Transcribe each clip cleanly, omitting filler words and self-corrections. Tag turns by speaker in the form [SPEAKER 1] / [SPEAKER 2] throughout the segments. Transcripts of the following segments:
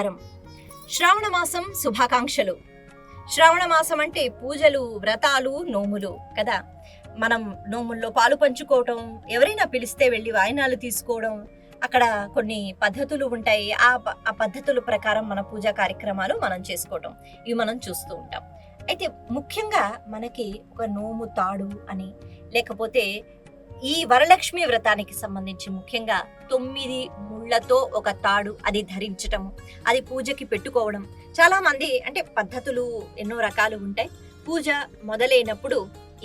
[SPEAKER 1] నమస్కారం. శ్రావణ మాసం శుభాకాంక్షలు. శ్రావణ మాసం అంటే పూజలు, వ్రతాలు, నోములు కదా. మనం నోముల్లో పాలు పంచుకోవటం, ఎవరైనా పిలిస్తే వెళ్ళి వాయినాలు తీసుకోవడం, అక్కడ కొన్ని పద్ధతులు ఉంటాయి. ఆ పద్ధతుల ప్రకారం మన పూజా కార్యక్రమాలు మనం చేసుకోవటం, ఇవి మనం చూస్తూ ఉంటాం. అయితే ముఖ్యంగా మనకి ఒక నోము తాడు అని, లేకపోతే ఈ వరలక్ష్మి వ్రతానికి సంబంధించి ముఖ్యంగా 9 ముళ్ళతో ఒక తాడు అది ధరించటం, అది పూజకి పెట్టుకోవడం. చాలా మంది అంటే పద్ధతులు ఎన్నో రకాలు ఉంటాయి. పూజ మొదలైనప్పుడు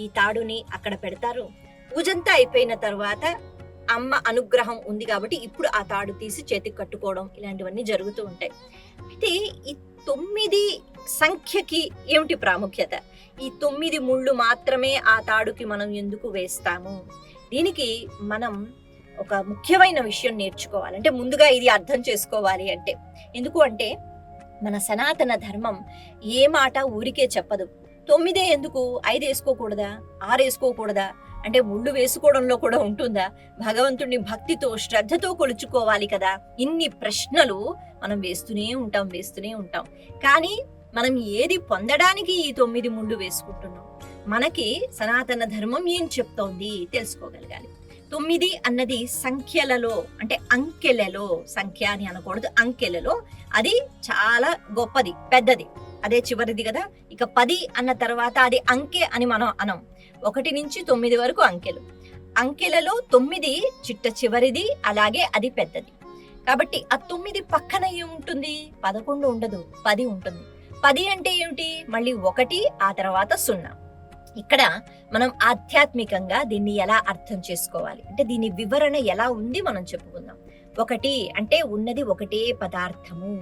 [SPEAKER 1] ఈ తాడుని అక్కడ పెడతారు. పూజంతా అయిపోయిన తర్వాత అమ్మ అనుగ్రహం ఉంది కాబట్టి ఇప్పుడు ఆ తాడు తీసి చేతికి కట్టుకోవడం, ఇలాంటివన్నీ జరుగుతూ ఉంటాయి. అయితే ఈ 9 సంఖ్యకి ఏమిటి ప్రాముఖ్యత? ఈ 9 ముళ్ళు మాత్రమే ఆ తాడుకి మనం ఎందుకు వేస్తాము? దీనికి మనం ఒక ముఖ్యమైన విషయం నేర్చుకోవాలి. అంటే ముందుగా ఇది అర్థం చేసుకోవాలి. ఎందుకు అంటే మన సనాతన ధర్మం ఏ మాట ఊరికే చెప్పదు. 9 ఎందుకు, 5 వేసుకోకూడదా, 6 వేసుకోకూడదా, అంటే ముళ్ళు వేసుకోవడంలో కూడా ఉంటుందా? భగవంతుడిని భక్తితో శ్రద్ధతో కొలుచుకోవాలి కదా. ఇన్ని ప్రశ్నలు మనం వేస్తూనే ఉంటాం. కానీ మనం ఏది పొందడానికి ఈ 9 ముళ్ళు వేసుకుంటున్నాం? మనకి సనాతన ధర్మం ఏం చెప్తోంది తెలుసుకోగలగాలి. 9 అన్నది సంఖ్యలలో, అంటే అంకెలలో, సంఖ్య అని అనకూడదు, అంకెలలో అది చాలా గొప్పది, పెద్దది, అదే చివరిది కదా. ఇక 10 అన్న తర్వాత అది అంకె అని మనం అనం. 1 నుంచి 9 వరకు అంకెలలో 9 చిట్ట చివరిది, అలాగే అది పెద్దది. కాబట్టి ఆ 9 పక్కన ఏముంటుంది? 11 ఉండదు, 10 ఉంటుంది. 10 అంటే ఏమిటి? మళ్ళీ 1, ఆ తర్వాత 0. ఇక్కడ మనం ఆధ్యాత్మికంగా దీన్ని ఎలా అర్థం చేసుకోవాలి అంటే దీని వివరణ ఎలా ఉంది మనం చెప్పుకుందాం. 1 అంటే ఉన్నది ఒకటే పదార్థము,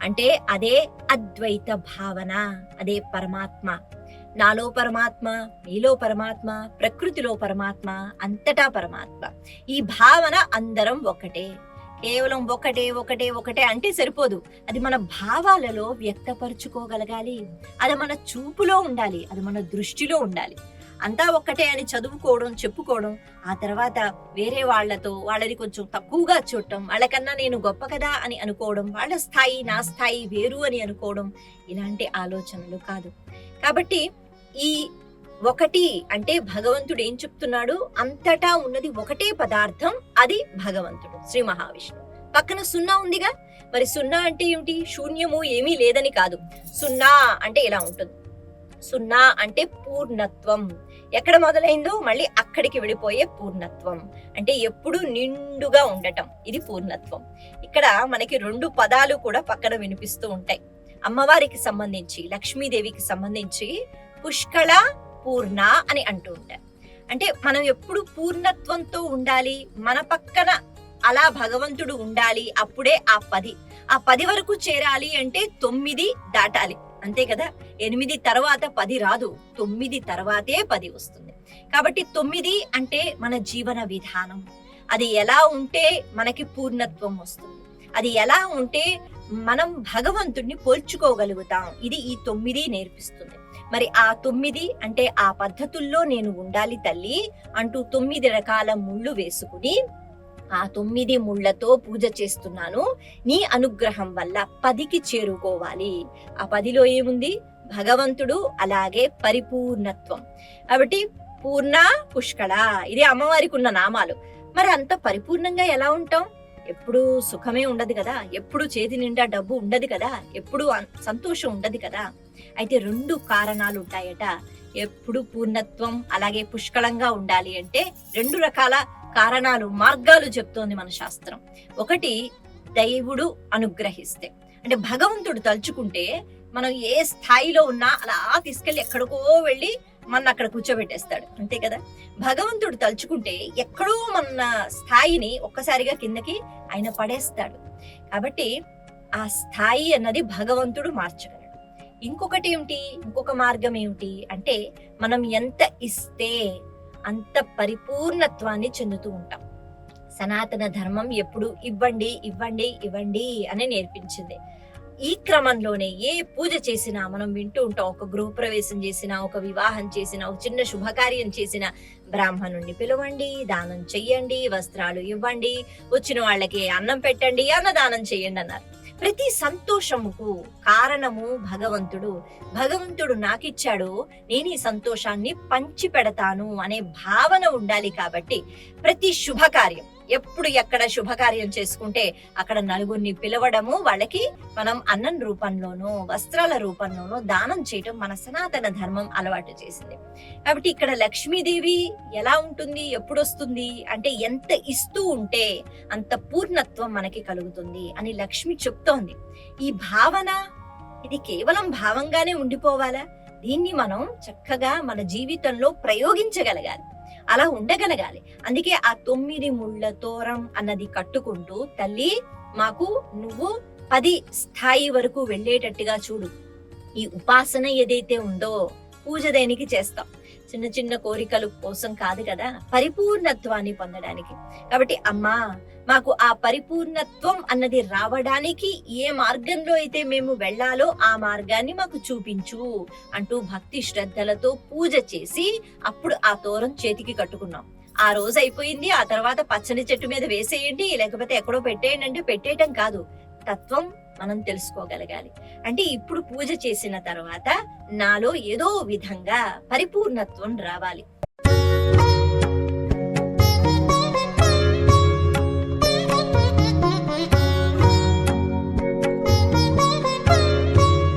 [SPEAKER 1] అంటే అదే అద్వైత భావన, అదే పరమాత్మ. నాలో పరమాత్మ, నీలో పరమాత్మ, ప్రకృతిలో పరమాత్మ, అంతటా పరమాత్మ. ఈ భావన అందరం ఒకటే. కేవలం ఒకటే అంటే సరిపోదు. అది మన భావాలలో వ్యక్తపరుచుకోగలగాలి. అది మన చూపులో ఉండాలి, అది మన దృష్టిలో ఉండాలి. అంతా ఒక్కటే అని చదువుకోవడం, చెప్పుకోవడం, ఆ తర్వాత వేరే వాళ్ళని కొంచెం తక్కువగా చూడటం, వాళ్ళకన్నా నేను గొప్ప కదా అని అనుకోవడం, వాళ్ళ స్థాయి నా స్థాయి వేరు అని అనుకోవడం, ఇలాంటి ఆలోచనలు కాదు. కాబట్టి ఈ 1 అంటే భగవంతుడు ఏం చెప్తున్నాడు? అంతటా ఉన్నది ఒకటే పదార్థం, అది భగవంతుడు, శ్రీ మహావిష్ణువు. పక్కన 0 ఉందిగా. మరి 0 అంటే ఏమిటి? శూన్యము, ఏమీ లేదని కాదు. 0 అంటే ఇలా ఉంటుంది. 0 అంటే పూర్ణత్వం. ఎక్కడ మొదలైందో మళ్ళీ అక్కడికి వెళ్ళిపోయే పూర్ణత్వం, అంటే ఎప్పుడు నిండుగా ఉండటం, ఇది పూర్ణత్వం. ఇక్కడ మనకి 2 పదాలు కూడా పక్కన వినిపిస్తూ ఉంటాయి. అమ్మవారికి సంబంధించి, లక్ష్మీదేవికి సంబంధించి పుష్కళ, పూర్ణ అని అంటూ ఉంటారు. అంటే మనం ఎప్పుడు పూర్ణత్వంతో ఉండాలి, మన పక్కన అలా భగవంతుడు ఉండాలి. అప్పుడే ఆ 10 వరకు చేరాలి అంటే 9 దాటాలి, అంతే కదా. 8 తర్వాత 10 రాదు, 9 తర్వాతే 10 వస్తుంది. కాబట్టి 9 అంటే మన జీవన విధానం. అది ఎలా ఉంటే మనకి పూర్ణత్వం వస్తుంది, అది ఎలా ఉంటే మనం భగవంతుడిని పోల్చుకోగలుగుతాం, ఇది ఈ 9 నేర్పిస్తుంది. మరి ఆ 9 అంటే ఆ పద్ధతుల్లో నేను ఉండాలి తల్లి అంటూ 9 రకాల ముళ్ళు వేసుకుని ఆ 9 ముళ్ళతో పూజ చేస్తున్నాను. నీ అనుగ్రహం వల్ల 10కి చేరుకోవాలి. ఆ 10లో ఏముంది? భగవంతుడు, అలాగే పరిపూర్ణత్వం. కాబట్టి పూర్ణ, పుష్కళ, ఇది అమ్మవారికి ఉన్న నామాలు. మరి అంత పరిపూర్ణంగా ఎలా ఉంటాం? ఎప్పుడు సుఖమే ఉండదు కదా, ఎప్పుడు చేతి నిండా డబ్బు ఉండదు కదా, ఎప్పుడు సంతోషం ఉండదు కదా. అయితే 2 కారణాలు ఉంటాయట. ఎప్పుడు పూర్ణత్వం అలాగే పుష్కళంగా ఉండాలి అంటే 2 రకాల కారణాలు, మార్గాలు చెప్తోంది మన శాస్త్రం. 1 దైవుడు అనుగ్రహిస్తే, అంటే భగవంతుడు తలుచుకుంటే మనం ఏ స్థాయిలో ఉన్నా అలా తీసుకెళ్లి ఎక్కడికో వెళ్ళి మన అక్కడ కూర్చోబెట్టేస్తాడు, అంతే కదా. భగవంతుడు తలుచుకుంటే ఎక్కడో మన స్థాయిని ఒక్కసారిగా కిందకి ఆయన పడేస్తాడు. కాబట్టి ఆ స్థాయి అన్నది భగవంతుడు మార్చగలడు. ఇంకొక మార్గం ఏమిటి అంటే మనం ఎంత ఇస్తే అంత పరిపూర్ణత్వాన్ని చెందుతూ ఉంటాం. సనాతన ధర్మం ఎప్పుడు ఇవ్వండి అని నేర్పించింది. ఈ క్రమంలోనే ఏ పూజ చేసినా మనం వింటూ ఉంటాం. ఒక గృహప్రవేశం చేసినా, ఒక వివాహం చేసినా, ఒక చిన్న శుభకార్యం చేసినా బ్రాహ్మణుణ్ణి పిలవండి, దానం చెయ్యండి, వస్త్రాలు ఇవ్వండి, వచ్చిన వాళ్ళకి అన్నం పెట్టండి, అన్నదానం చెయ్యండి అన్నారు. ప్రతి సంతోషముకు కారణము భగవంతుడు. భగవంతుడు నాకిచ్చాడు, నేను ఈ సంతోషాన్ని పంచి పెడతాను అనే భావన ఉండాలి. కాబట్టి ప్రతి శుభకార్యం, ఎప్పుడు ఎక్కడ శుభకార్యం చేసుకుంటే అక్కడ నలుగురిని పిలవడము, వాళ్ళకి మనం అన్నం రూపంలోనో వస్త్రాల రూపంలోనో దానం చేయటం మన సనాతన ధర్మం అలవాటు చేసింది. కాబట్టి ఇక్కడ లక్ష్మీదేవి ఎలా ఉంటుంది, ఎప్పుడు వస్తుంది అంటే ఎంత ఇస్తూ ఉంటే అంత పూర్ణత్వం మనకి కలుగుతుంది అని లక్ష్మి చెప్తోంది. ఈ భావన ఇది కేవలం భావంగానే ఉండిపోవాలా? దీన్ని మనం చక్కగా మన జీవితంలో ప్రయోగించగలగాలి, అలా ఉండగలగాలి. అందుకే ఆ 9 ముళ్ళ తోరం అన్నది కట్టుకుంటూ, తల్లి మాకు నువ్వు 10 స్థాయి వరకు వెళ్ళేటట్టుగా చూడు. ఈ ఉపాసన ఏదైతే ఉందో, పూజ దేనికి చేస్తాం? చిన్న చిన్న కోరికల కోసం కాదు కదా, పరిపూర్ణత్వాన్ని పొందడానికి. కాబట్టి అమ్మా, మాకు ఆ పరిపూర్ణత్వం అన్నది రావడానికి ఏ మార్గంలో అయితే మేము వెళ్ళాలో ఆ మార్గాన్ని మాకు చూపించు అంటూ భక్తి శ్రద్ధలతో పూజ చేసి అప్పుడు ఆ తోరం చేతికి కట్టుకున్నాం. ఆ రోజు అయిపోయింది, ఆ తర్వాత పచ్చని చెట్టు మీద వేసేయండి, లేకపోతే ఎక్కడో పెట్టేయండి అంటే పెట్టేయటం కాదు. తత్వం మనం తెలుసుకోగలగాలి. అంటే ఇప్పుడు పూజ చేసిన తర్వాత నాలో ఏదో విధంగా పరిపూర్ణత్వం రావాలి.